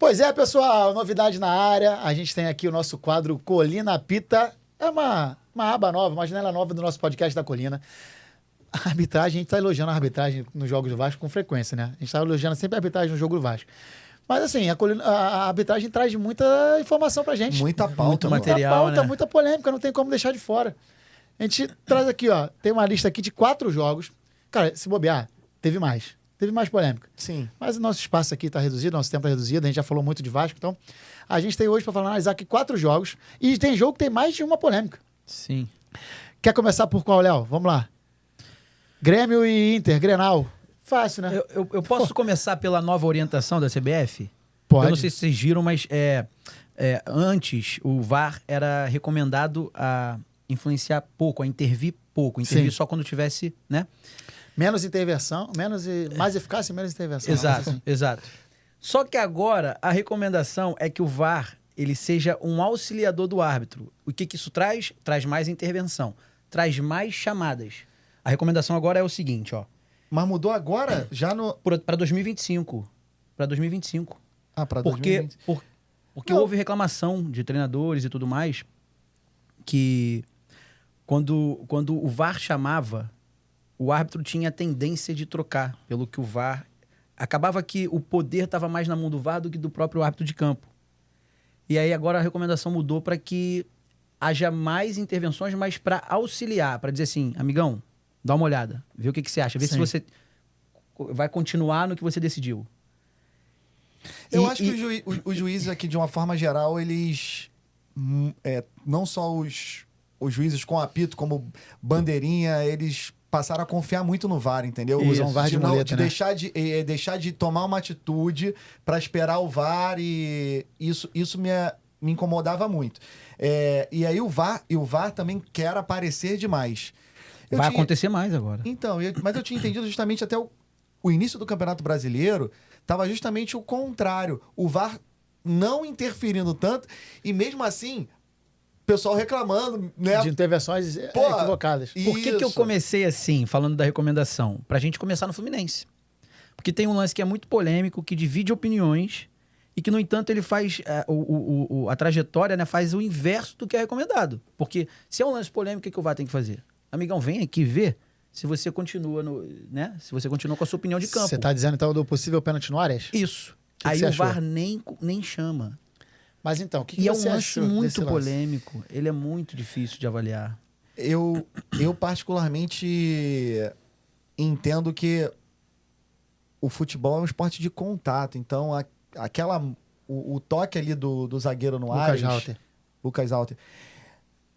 Pois é, pessoal, novidade na área. A gente tem aqui o nosso quadro Colina Apita. É uma aba nova, uma janela nova do nosso podcast da Colina. A arbitragem, a gente está elogiando a arbitragem nos jogos do Vasco com frequência, né? A gente está elogiando sempre a arbitragem no jogo do Vasco. Mas assim, a arbitragem traz muita informação pra gente. Muita pauta, muito material, muita pauta, né? muita polêmica, não tem como deixar de fora. A gente traz aqui, ó, tem uma lista aqui de 4 jogos. Cara, se bobear, teve mais polêmica. Sim. Mas o nosso espaço aqui está reduzido, nosso tempo está reduzido, a gente já falou muito de Vasco, então a gente tem hoje para analisar aqui 4 jogos e tem jogo que tem mais de uma polêmica. Sim. Quer começar por qual, Léo? Vamos lá. Grêmio e Inter, Grenal. Fácil, né? Eu posso começar pela nova orientação da CBF? Pode. Eu não sei se vocês viram, mas antes o VAR era recomendado a influenciar pouco, a intervir pouco. Intervir Sim. só quando tivesse, né? Menos intervenção, mais eficácia e menos intervenção. Exato, Assim. exato. Só que agora a recomendação é que o VAR ele seja um auxiliador do árbitro. O que isso traz? Traz mais intervenção, traz mais chamadas. A recomendação agora é o seguinte, ó. Mas mudou agora? Já no... Para 2025. Para 2025. Ah, pra Porque 2020. porque Não. houve reclamação de treinadores e tudo mais que quando o VAR chamava, o árbitro tinha a tendência de trocar, pelo que o VAR... Acabava que o poder estava mais na mão do VAR do que do próprio árbitro de campo. E aí agora a recomendação mudou para que haja mais intervenções, mas para auxiliar, para dizer assim, amigão, dá uma olhada, vê o que você acha, vê se Sim. você vai continuar no que você decidiu. Eu acho que os juízes aqui, de uma forma geral, eles... não só os juízes com apito, como bandeirinha, eles passaram a confiar muito no VAR, entendeu? Usam o VAR de muleta, né? deixar de tomar uma atitude para esperar o VAR, e isso me incomodava muito. E aí o VAR também quer aparecer demais. Vai acontecer mais agora. Então, mas eu tinha entendido justamente até o início do Campeonato Brasileiro, estava justamente o contrário. O VAR não interferindo tanto, e mesmo assim, o pessoal reclamando, né? De intervenções equivocadas. Por que eu comecei assim, falando da recomendação? Pra gente começar no Fluminense. Porque tem um lance que é muito polêmico, que divide opiniões, e que, no entanto, ele faz a trajetória, né, faz o inverso do que é recomendado. Porque se é um lance polêmico, o que o VAR tem que fazer? Amigão, vem aqui ver se você continua se você continua com a sua opinião de campo. Você está dizendo, então, do possível pênalti no Arias? Isso. Que aí você o achou? VAR nem chama. Mas então, o que E é um você lance achou muito desse lance? polêmico. Ele é muito difícil de avaliar. Eu particularmente entendo que o futebol é um esporte de contato. Então, o toque ali do zagueiro no Arias, Lucas Halter,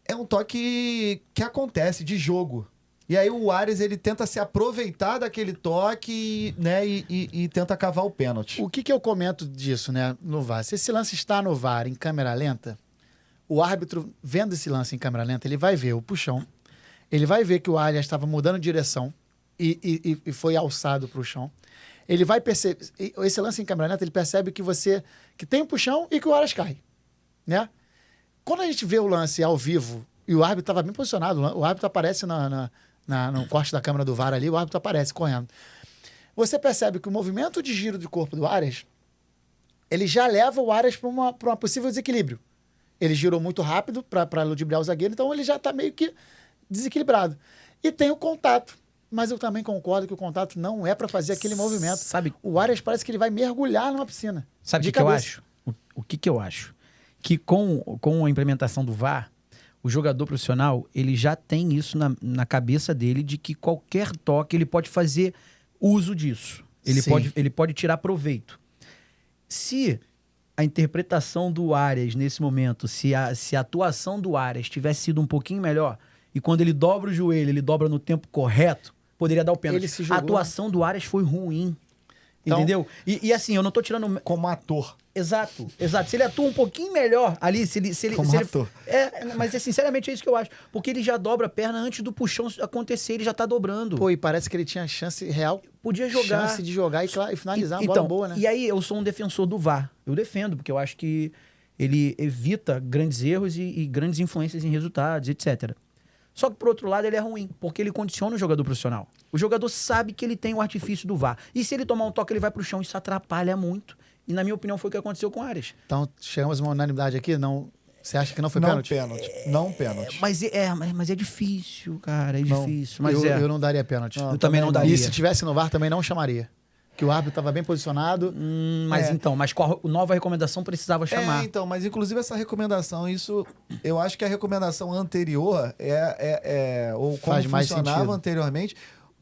é um toque que acontece de jogo. E aí o Arias, ele tenta se aproveitar daquele toque, né, e tenta cavar o pênalti. O que eu comento disso, né, no VAR? Se esse lance está no VAR em câmera lenta, o árbitro, vendo esse lance em câmera lenta, ele vai ver o puxão, ele vai ver que o Arias estava mudando de direção e foi alçado para o chão. Ele vai perceber, esse lance em câmera lenta, ele percebe que tem um puxão e que o Arias cai, né? Quando a gente vê o lance ao vivo e o árbitro estava bem posicionado, o árbitro aparece no corte da câmera do VAR ali, o árbitro aparece correndo. Você percebe que o movimento de giro de corpo do Arias, ele já leva o Arias para uma possível desequilíbrio. Ele girou muito rápido para ludibriar o zagueiro, então ele já está meio que desequilibrado. E tem o contato. Mas eu também concordo que o contato não é para fazer aquele movimento. Sabe, o Arias parece que ele vai mergulhar numa piscina. Sabe o que eu acho? O que eu acho? Que com a implementação do VAR, o jogador profissional, ele já tem isso na cabeça dele, de que qualquer toque ele pode fazer uso disso. Ele pode tirar proveito. Se a interpretação do Arias nesse momento, se a atuação do Arias tivesse sido um pouquinho melhor, e quando ele dobra o joelho, ele dobra no tempo correto, poderia dar o pênalti. A atuação do Arias foi ruim. Então, entendeu? E assim, eu não tô tirando... Como ator. Exato. Se ele atua um pouquinho melhor ali, Como ator. Mas sinceramente é isso que eu acho. Porque ele já dobra a perna antes do puxão acontecer, ele já tá dobrando. Pô, e parece que ele tinha chance real. Podia jogar. Chance de jogar e finalizar uma bola boa, né? E aí eu sou um defensor do VAR. Eu defendo, porque eu acho que ele evita grandes erros e grandes influências em resultados, etc. Só que, por outro lado, ele é ruim, porque ele condiciona o jogador profissional. O jogador sabe que ele tem o artifício do VAR. E se ele tomar um toque, ele vai pro chão. Isso atrapalha muito. E, na minha opinião, foi o que aconteceu com o Arias. Então, chegamos a uma unanimidade aqui? Não, você acha que não foi Não pênalti? Não pênalti. Mas é difícil, cara. É difícil. Mas eu não daria pênalti. Eu também não daria. E se tivesse no VAR, também não chamaria. Que o árbitro estava bem posicionado. Mas com a nova recomendação precisava chamar. Mas inclusive essa recomendação, eu acho que a recomendação anterior ou como Faz mais funcionava sentido. anteriormente,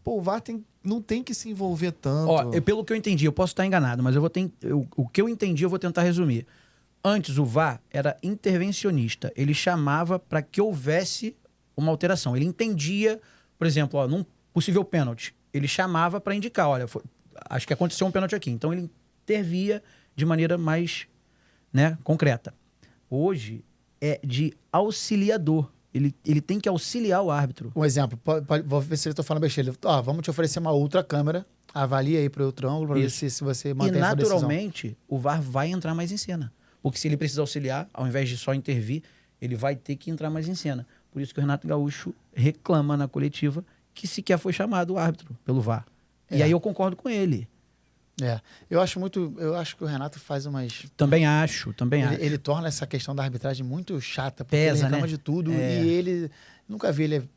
o VAR não tem que se envolver tanto. Ó, pelo que eu entendi, eu posso estar enganado, mas o que eu entendi eu vou tentar resumir. Antes, o VAR era intervencionista. Ele chamava para que houvesse uma alteração. Ele entendia, por exemplo, num possível pênalti. Ele chamava para indicar, olha, acho que aconteceu um pênalti aqui. Então, ele intervia de maneira mais concreta. Hoje, é de auxiliador. Ele tem que auxiliar o árbitro. Um exemplo, vou ver se eu estou falando besteira. Vamos te oferecer uma outra câmera, avalia aí para outro ângulo, para ver se você mantém essa decisão. E, naturalmente, o VAR vai entrar mais em cena. Porque se ele precisar auxiliar, ao invés de só intervir, ele vai ter que entrar mais em cena. Por isso que o Renato Gaúcho reclama na coletiva que sequer foi chamado o árbitro pelo VAR. E aí eu concordo com ele. Eu acho que o Renato faz umas... Também acho. Ele torna essa questão da arbitragem muito chata, porque Pesa, ele reclama né? de tudo e ele... Nunca vi ele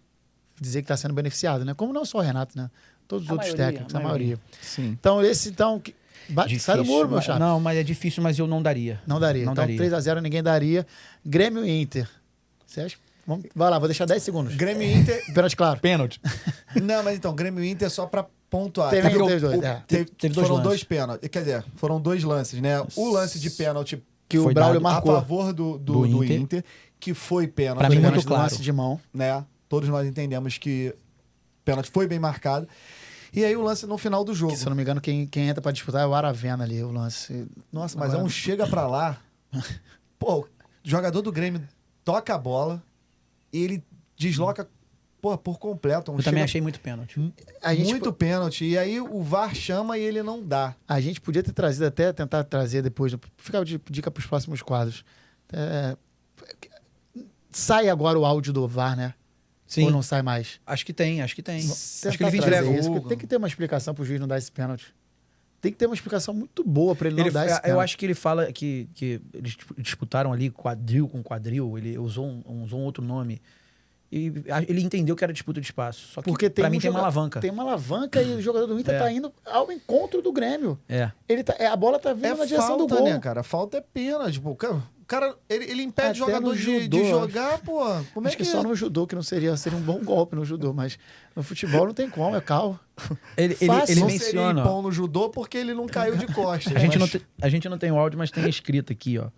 dizer que está sendo beneficiado, né? Como não só o Renato, né? Todos os outros técnicos, a maioria. Sim. Então, sai do muro, meu chapa. Não, mas é difícil, mas eu não daria. Não daria. Então, 3-0 ninguém daria. Grêmio e Inter. Você acha? Vai lá, vou deixar 10 segundos. Grêmio e Inter... Pênalti claro. Pênalti. Não, mas então, Grêmio e Inter só pra pontuar. Teve dois Foram lances. 2 pênaltis. Quer dizer, foram 2 lances, né? O lance de pênalti que o Braulio marcou a favor do Inter, que foi pênalti. Pra mim, Foi muito claro. lance de mão. Né? Todos nós entendemos que pênalti foi bem marcado. E aí o lance no final do jogo. Que, se eu não me engano, quem entra pra disputar é o Aravena ali, o lance. Nossa, mas é um chega pra lá. Pô, o jogador do Grêmio toca a bola e ele desloca por completo. Eu também achei muito pênalti. Muito pênalti. E aí o VAR chama e ele não dá. A gente podia ter trazido até, tentar trazer depois, ficar de dica pros próximos quadros. Sai agora o áudio do VAR, né? Sim. Ou não sai mais? Acho que tem. Acho que ele vem entrega. isso, porque tem que ter uma explicação pro juiz não dar esse pênalti. Tem que ter uma explicação muito boa para ele não dar esse pênalti. Eu acho que ele fala que eles disputaram ali quadril com quadril, ele usou um outro nome. E ele entendeu que era disputa de espaço. Só que porque pra mim tem uma alavanca. Tem uma alavanca e o jogador do Inter tá indo ao encontro do Grêmio. Ele a bola tá vindo na direção falta, do gol. Né, cara? Falta é pênalti. Tipo, o cara, ele impede o Até jogador de jogar, pô. Como acho é que só no judô que não seria um bom golpe no judô, mas no futebol não tem como, é carro. Ele não menciona. Seria bom no judô porque ele não caiu de costas. A gente não tem o áudio, mas tem escrito aqui, ó.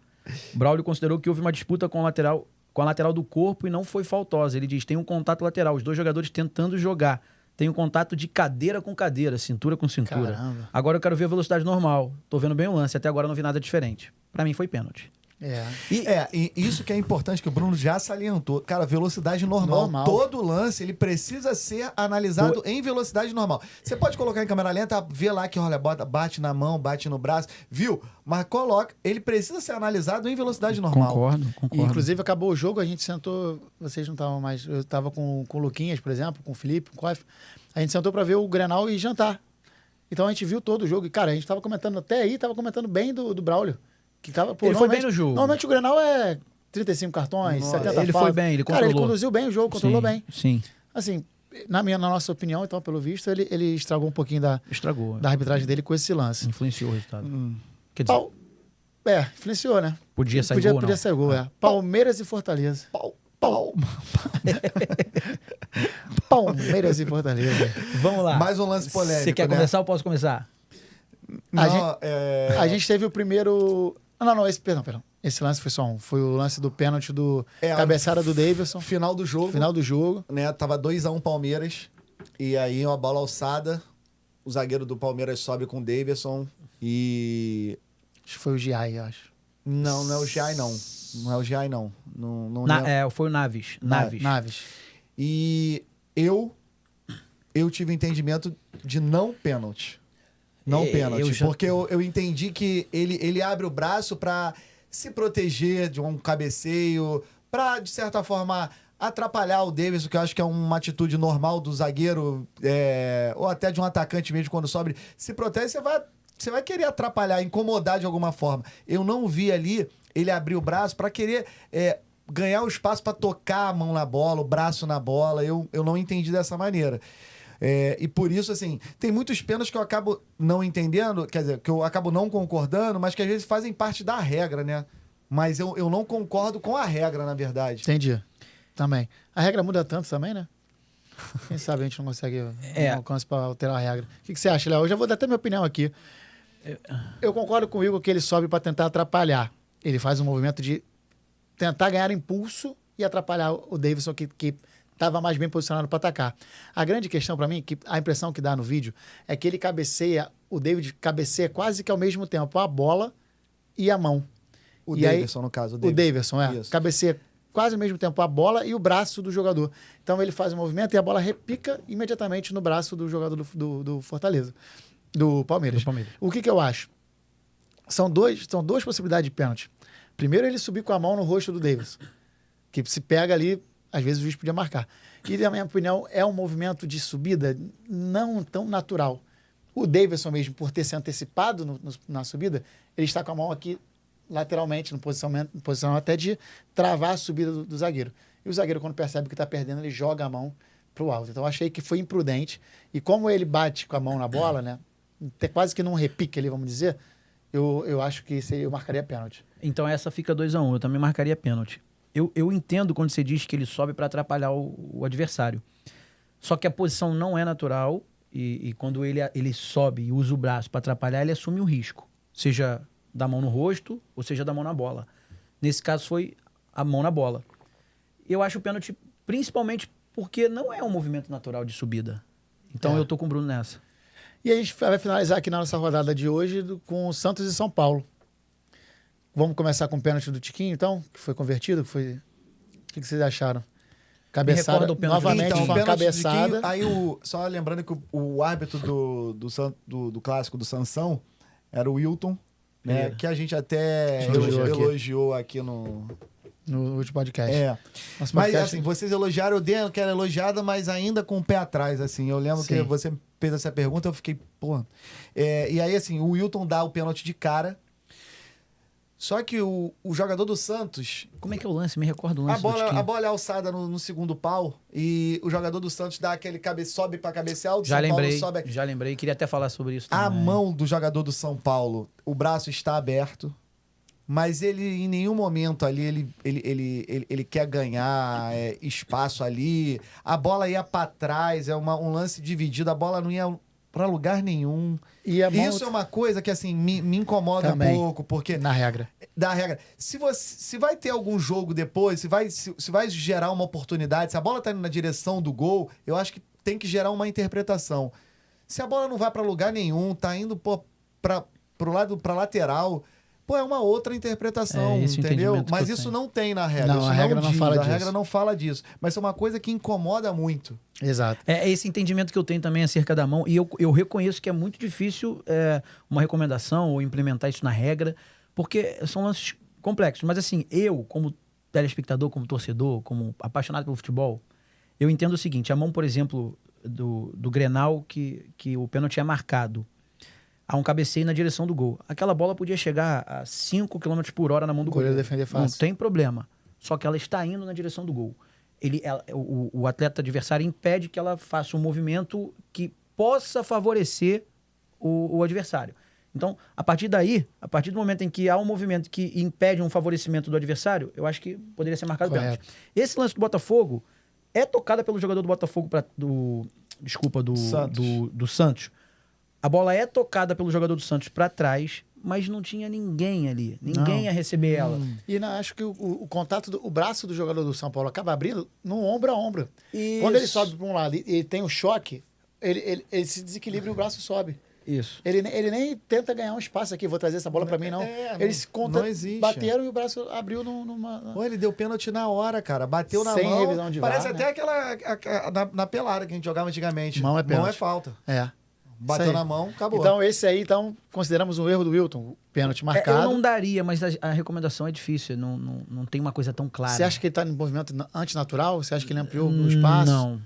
Braulio considerou que houve uma disputa com a lateral do corpo e não foi faltosa. Ele diz, tem um contato lateral, os dois jogadores tentando jogar. Tem um contato de cadeira com cadeira, cintura com cintura. Caramba. Agora eu quero ver a velocidade normal. Tô vendo bem o lance, até agora não vi nada diferente. Pra mim foi pênalti. E isso que é importante, que o Bruno já salientou. Cara, velocidade normal. Todo lance, ele precisa ser analisado em velocidade normal. Você pode colocar em câmera lenta, ver lá que, olha, bate na mão, bate no braço, viu? Mas coloca, ele precisa ser analisado em velocidade normal. Concordo. E, inclusive, acabou o jogo, a gente sentou, vocês não estavam mais, eu estava com o Luquinhas, por exemplo, com o Felipe, com o Coif, a gente sentou para ver o Grenal e jantar. Então a gente viu todo o jogo. E, cara, a gente estava comentando, até aí, estava comentando bem do Braulio. Que tava, ele foi bem no jogo. Normalmente o Grenal é 35 cartões, 70 ele falas. foi bem, ele controlou. Cara, ele conduziu bem o jogo, controlou bem. Sim. Assim, na nossa opinião, então, pelo visto, ele estragou um pouquinho da arbitragem dele com esse lance. Influenciou o resultado. Quer dizer, influenciou, né? Podia sair gol, Podia sair gol, Palmeiras e Fortaleza. Palmeiras e Fortaleza. Vamos lá. Mais um lance polêmico, Você quer começar ou posso começar? A gente teve o primeiro... Não, perdão. Esse lance foi só um. Foi o lance do pênalti do cabeçada do Davidson. Final do jogo. Né? Tava 2-1 Palmeiras. E aí uma bola alçada. O zagueiro do Palmeiras sobe com o Davidson. E... Acho que foi o Giai, eu acho. Não é o Giai, não. Não é o Giai, não. Foi o Naves. Naves. E eu tive entendimento de não pênalti. Não pênalti. Porque eu entendi que ele abre o braço pra se proteger de um cabeceio, pra, de certa forma, atrapalhar o Davidson, que eu acho que é uma atitude normal do zagueiro, ou até de um atacante mesmo, quando sobe. Se protege, você vai querer atrapalhar, incomodar de alguma forma. Eu não vi ali ele abrir o braço para querer ganhar o espaço para tocar a mão na bola, o braço na bola. Eu não entendi dessa maneira. E por isso, assim, tem muitos pênaltis que eu acabo não entendendo, quer dizer, que eu acabo não concordando, mas que às vezes fazem parte da regra, né? Mas eu não concordo com a regra, na verdade. Entendi. Também. A regra muda tanto também, né? Quem sabe a gente não consegue alcance para alterar a regra. O que você acha, Léo? Eu já vou dar até minha opinião aqui. Eu concordo com o Igor que ele sobe para tentar atrapalhar. Ele faz um movimento de tentar ganhar impulso e atrapalhar o Davidson, que estava mais bem posicionado para atacar. A grande questão para mim, que a impressão que dá no vídeo, é que ele cabeceia, o David cabeceia quase que ao mesmo tempo a bola e a mão. O Davidson, no caso. O Davidson, Isso. cabeceia quase ao mesmo tempo a bola e o braço do jogador. Então ele faz o movimento e a bola repica imediatamente no braço do jogador do Fortaleza, do Palmeiras. O que eu acho? São duas possibilidades de pênalti. Primeiro, ele subir com a mão no rosto do Davidson, que se pega ali, às vezes o juiz podia marcar. E, na minha opinião, é um movimento de subida não tão natural. O Davidson mesmo, por ter se antecipado na subida, ele está com a mão aqui lateralmente, no posicionamento até de travar a subida do zagueiro. E o zagueiro, quando percebe que está perdendo, ele joga a mão para o alto. Então, eu achei que foi imprudente. E como ele bate com a mão na bola, né, quase que num repique ali, vamos dizer, eu acho que eu marcaria pênalti. Então, essa fica 2-1. Eu também marcaria pênalti. Eu entendo quando você diz que ele sobe para atrapalhar o adversário. Só que a posição não é natural e quando ele sobe e usa o braço para atrapalhar, ele assume o risco. Seja da mão no rosto ou seja da mão na bola. Nesse caso foi a mão na bola. Eu acho o pênalti principalmente porque não é um movimento natural de subida. Então eu tô com o Bruno nessa. E a gente vai finalizar aqui na nossa rodada de hoje com o Santos e São Paulo. Vamos começar com o pênalti do Tiquinho, então, que foi convertido, O que vocês acharam? Cabeçada, novamente, então, uma cabeçada. Aí só lembrando que o árbitro do clássico do Sansão era o Wilton, né? Que a gente até elogiou aqui no último podcast. Mas assim, vocês elogiaram, eu dei aquela elogiada, mas ainda com o pé atrás, assim. Eu lembro que você fez essa pergunta, eu fiquei, pô. E aí, assim, o Wilton dá o pênalti de cara. Só que o jogador do Santos... Como é que é o lance? Me recordo o lance a bola é alçada no segundo pau e o jogador do Santos dá aquele sobe para cabecear, o já lembrei, queria até falar sobre isso também. A mão do jogador do São Paulo, o braço está aberto, mas ele em nenhum momento ali ele quer ganhar espaço ali. A bola ia para trás, um lance dividido, a bola não ia para lugar nenhum. Isso é uma coisa que assim me incomoda também, um pouco, porque na regra. Da regra. Se vai ter algum jogo depois, se vai gerar uma oportunidade, se a bola tá indo na direção do gol, eu acho que tem que gerar uma interpretação. Se a bola não vai para lugar nenhum, tá indo pro lado, pra lateral, é uma outra interpretação, entendeu? Mas isso não tem na regra. Não, a regra não fala disso. A regra não fala disso. Mas é uma coisa que incomoda muito. Exato. É esse entendimento que eu tenho também acerca da mão. E eu reconheço que é muito difícil uma recomendação ou implementar isso na regra, porque são lances complexos. Mas assim, eu, como telespectador, como torcedor, como apaixonado pelo futebol, eu entendo o seguinte. A mão, por exemplo, do Grenal, que o pênalti é marcado. Há um cabeceio na direção do gol. Aquela bola podia chegar a 5 km por hora na mão do goleiro. Defender fácil. Não tem problema. Só que ela está indo na direção do gol. O atleta adversário impede que ela faça um movimento que possa favorecer o adversário. Então, a partir do momento em que há um movimento que impede um favorecimento do adversário, eu acho que poderia ser marcado pênalti. Esse lance do Botafogo é tocada pelo jogador do Botafogo do Santos. A bola é tocada pelo jogador do Santos para trás, mas não tinha ninguém ali. Ninguém ia receber ela. E acho que o contato, o braço do jogador do São Paulo acaba abrindo no ombro a ombro. Isso. Quando ele sobe para um lado e ele tem o choque, ele se desequilibra e o braço sobe. Isso. Ele nem tenta ganhar um espaço aqui, vou trazer essa bola para mim, não. Eles bateram e o braço abriu numa... Ele deu pênalti na hora, cara. Bateu na mão. Sem revisão de VAR, parece até aquela... na pelada que a gente jogava antigamente. Mão é pênalti. Mão é falta. Bateu na mão, acabou. Então, esse aí, consideramos um erro do Wilton, o pênalti marcado. Eu não daria, mas a recomendação é difícil, não tem uma coisa tão clara. Você acha que ele está em movimento antinatural? Você acha que ele ampliou o espaço?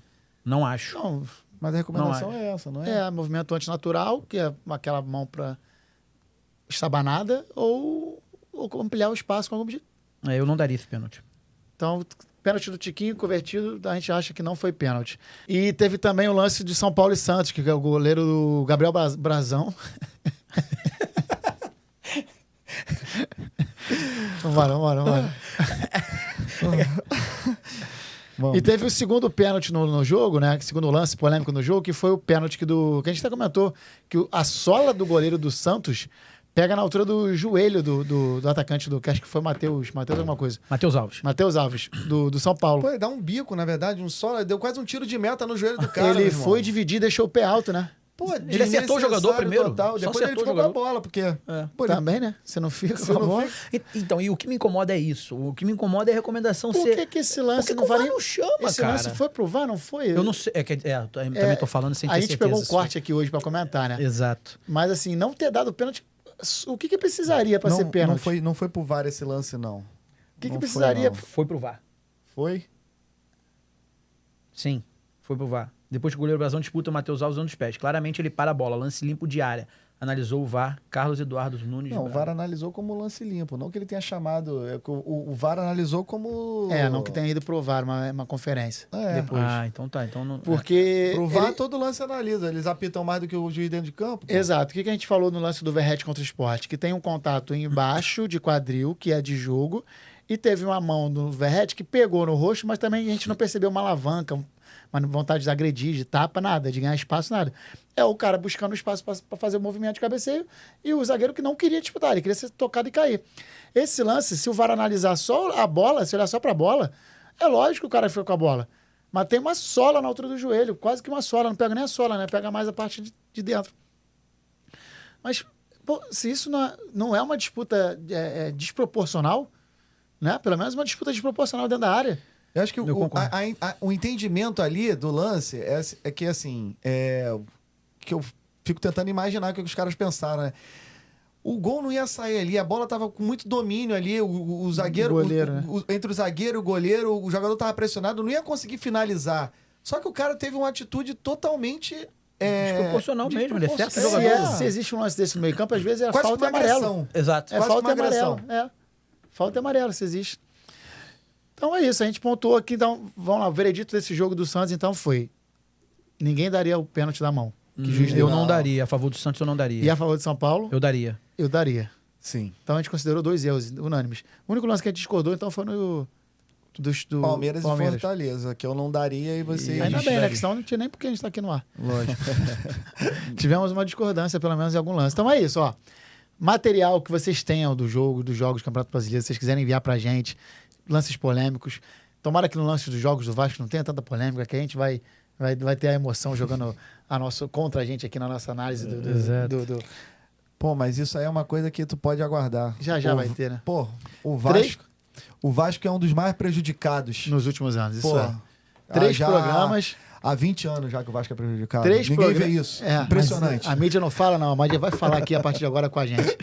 Não acho. Não, mas a recomendação é essa, não é? Movimento antinatural, que é aquela mão para estabanada ou ampliar o espaço com algum objetivo. Eu não daria esse pênalti. Então, pênalti do Tiquinho, convertido, a gente acha que não foi pênalti. E teve também o lance de São Paulo e Santos, que é o goleiro do Gabriel Brazão. Vambora. E teve o segundo pênalti no jogo, né? Segundo lance polêmico no jogo, que foi o pênalti que a gente até comentou, que a sola do goleiro do Santos pega na altura do joelho do atacante que acho que foi Matheus alguma coisa. Matheus Alves, do São Paulo. Pô, ele dá um bico, na verdade, deu quase um tiro de meta no joelho do cara. Ele foi dividir e deixou o pé alto, né? Pô, ele acertou o jogador primeiro. Total. Depois ele ficou com a bola, porque... Pô, também, né? Você não fica com a bola. Então, e o que me incomoda é isso. O que me incomoda é a recomendação ser... Por que esse lance não vale? Não chama, esse cara. Esse lance foi pro VAR, não foi? Eu não sei. Também tô falando sem ter certeza. A gente pegou um corte aqui hoje pra comentar, né? Exato. Mas, assim, não ter dado pênalti... O que precisaria pra ser pênalti? Não foi pro VAR esse lance, não. O que precisaria? Foi pro VAR. Foi? Sim, foi pro VAR. Depois que o goleiro Brazão disputa o Matheus Alves dos pés. Claramente ele para a bola, lance limpo de área. Analisou o VAR, Carlos Eduardo Nunes. Não, o VAR analisou como lance limpo, não que ele tenha chamado. O VAR analisou como. Não que tenha ido pro VAR, uma conferência. Depois. Então tá. Então não, Porque. Pro VAR todo lance analisa. Eles apitam mais do que o juiz dentro de campo. Pô. Exato. O que a gente falou no lance do Verratti contra o Sport? Que tem um contato embaixo de quadril, que é de jogo, e teve uma mão do Verratti que pegou no rosto, mas também a gente não percebeu uma alavanca, uma vontade de agredir, de tapa, nada, de ganhar espaço, nada. É o cara buscando espaço para fazer o movimento de cabeceio e o zagueiro que não queria disputar, ele queria ser tocado e cair. Esse lance, se o VAR analisar só a bola, se olhar só para a bola, é lógico que o cara fica com a bola. Mas tem uma sola na altura do joelho, quase que uma sola, não pega nem a sola, né? Pega mais a parte de dentro. Mas, pô, se isso não é uma disputa desproporcional, né? Pelo menos uma disputa desproporcional dentro da área. Eu acho que o entendimento ali do lance é que, assim, que eu fico tentando imaginar o que os caras pensaram, né? O gol não ia sair ali, a bola tava com muito domínio ali, o zagueiro, goleiro, né? Entre o zagueiro e o goleiro, o jogador tava pressionado, não ia conseguir finalizar. Só que o cara teve uma atitude totalmente... desproporcional mesmo, ele acerta o jogador. Se existe um lance desse no meio campo, às vezes é quase falta e amarelo. Exato. É falta e amarelo. Falta e amarelo, se existe. Então é isso, a gente pontuou aqui, então, vamos lá, o veredito desse jogo do Santos, então, foi: ninguém daria o pênalti da mão. Eu não daria, a favor do Santos eu não daria. E a favor de São Paulo? Eu daria. Eu daria. Sim. Então a gente considerou 2 erros unânimes. O único lance que a gente discordou, então, foi no do Palmeiras e Fortaleza, que eu não daria e você... Ainda bem, né? Que senão não tinha nem porque a gente tá aqui no ar. Lógico. Tivemos uma discordância, pelo menos, em algum lance. Então é isso, ó. Material que vocês tenham dos jogos do Campeonato Brasileiro, se vocês quiserem enviar pra gente, lances polêmicos. Tomara que no lance dos jogos do Vasco não tenha tanta polêmica, que a gente vai ter a emoção jogando contra a gente aqui na nossa análise do... Pô, mas isso aí é uma coisa que tu pode aguardar. Já vai ter, né? Pô, o Vasco é um dos mais prejudicados. Nos últimos anos, isso pô, é. 3 programas... Há 20 anos já que o Vasco é prejudicado. 3 Ninguém vê isso. Impressionante. A mídia não fala, não. A mídia vai falar aqui a partir de agora com a gente.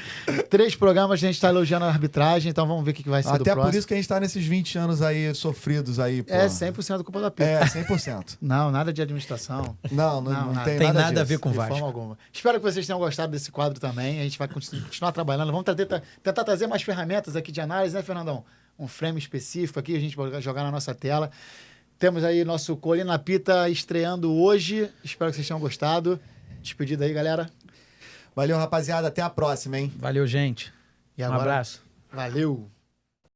3 programas, a gente está elogiando a arbitragem, então vamos ver o que vai ser do próximo. Até por isso que a gente está nesses 20 anos aí sofridos aí, pô. 100% culpa da PIB. 100%. Não, nada de administração. Não tem nada a ver com o Vasco. De forma alguma. Espero que vocês tenham gostado desse quadro também. A gente vai continuar trabalhando. Vamos tentar trazer mais ferramentas aqui de análise, né, Fernandão? Um frame específico aqui, a gente vai jogar na nossa tela. Temos aí nosso Colina na Pita estreando hoje. Espero que vocês tenham gostado. Despedida aí, galera. Valeu, rapaziada. Até a próxima, hein? Valeu, gente. E agora, um abraço. Valeu.